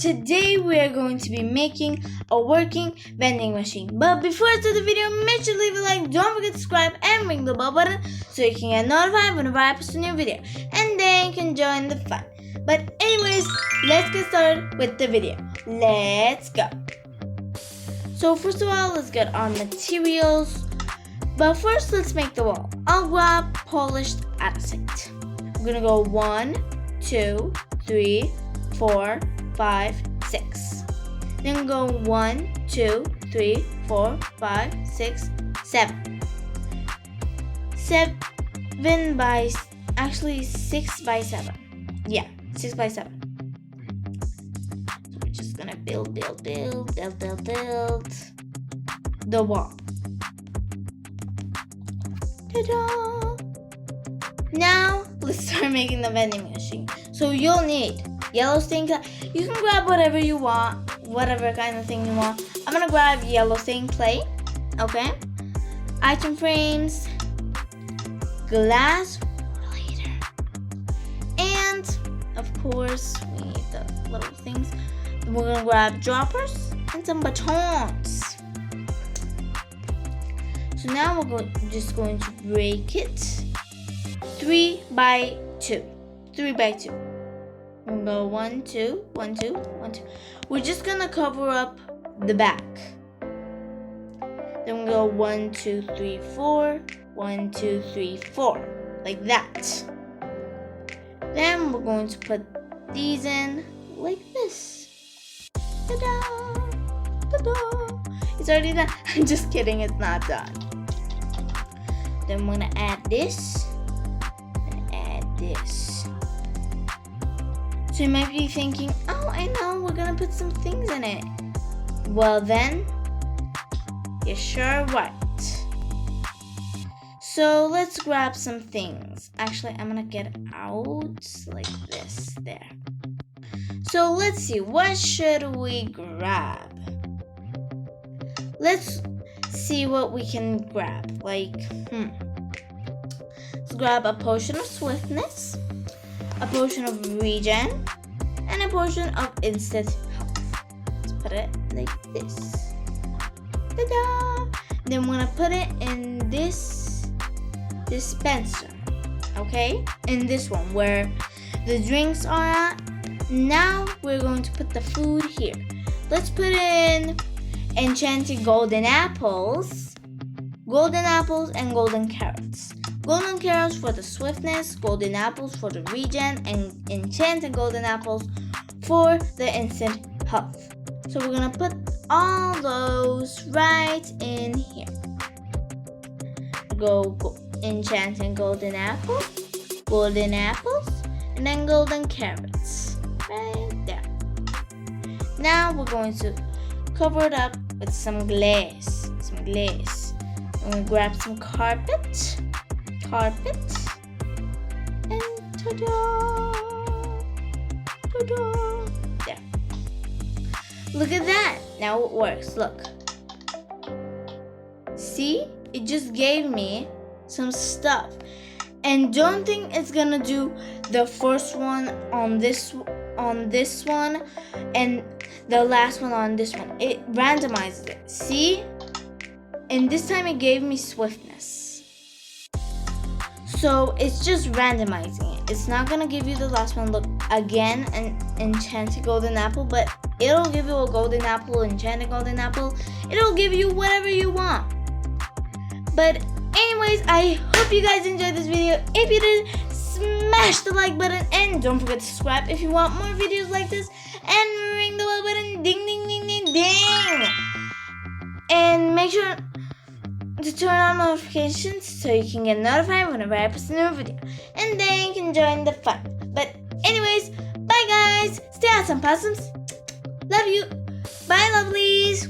today we are going to be making a working vending machine. But before I start the video, make sure to leave a like, don't forget to subscribe and ring the bell button so you can get notified whenever I post a new video. And then you can join the fun. But anyways, let's get started with the video. Let's go. So first of all, let's get our materials. But first, let's make the wall. I'll grab polished andesite. We're gonna go 1, 2, 3, 4, 5, 6. Then go 1, 2, 3, 4, 5, 6, 7. 7 by, actually 6 by 7. Yeah, 6 by 7. So we're just gonna build the wall. Ta-da! Now let's start making the vending machine. So you'll need yellow stained clay. You can grab whatever you want, whatever kind of thing you want. I'm gonna grab yellow stained clay. Okay. Item frames, glass later, and of course we need the little things. We're gonna grab droppers and some batons. So now we're just going to break it 3 by 2. 3 by 2. We'll go 1, 2, 1, 2, 1, 2. We're just gonna cover up the back. Then we'll go 1, 2, 3, 4. 1, 2, 3, 4. Like that. Then we're going to put these in like this. Ta-da! Ta-da! It's already done. I'm just kidding, it's not done. Then we're gonna add this and add this. So you might be thinking, oh, I know, we're gonna put some things in it. Well then, you're sure right. So let's grab some things. Actually, I'm gonna get out like this, there. So let's see, what should we grab? Let's see what we can grab. Like, let's grab a potion of swiftness, a potion of regen, and a potion of instant health. Let's put it like this. Ta-da! Then we're gonna put it in this dispenser. Okay? In this one where the drinks are at. Now we're going to put the food here. Let's put in enchanted golden apples, and golden carrots. Golden carrots for the swiftness, golden apples for the regen, and enchanted golden apples for the instant health. So we're gonna put all those right in here. Go enchanted golden apples, and then golden carrots. Right there. Now we're going to cover it up with some glass. I'm gonna grab some carpet, and ta-da! There. Look at that. Now it works. Look. See? It just gave me some stuff. And don't think it's gonna do the first one on this one and the last one on this one. It randomizes it. See? And this time it gave me swiftness. So it's just randomizing it. It's not gonna give you the last one. Look, again, an enchanted golden apple, but it'll give you a golden apple, enchanted golden apple. It'll give you whatever you want. But anyways, I hope you guys enjoyed this video. If you did, smash the like button and don't forget to subscribe if you want more videos like this. And ring the bell button, ding, ding, ding, ding, ding. And make sure to turn on notifications so you can get notified whenever I post a new video. And then you can join the fun. But anyways, bye guys. Stay awesome, possums. Love you. Bye, lovelies.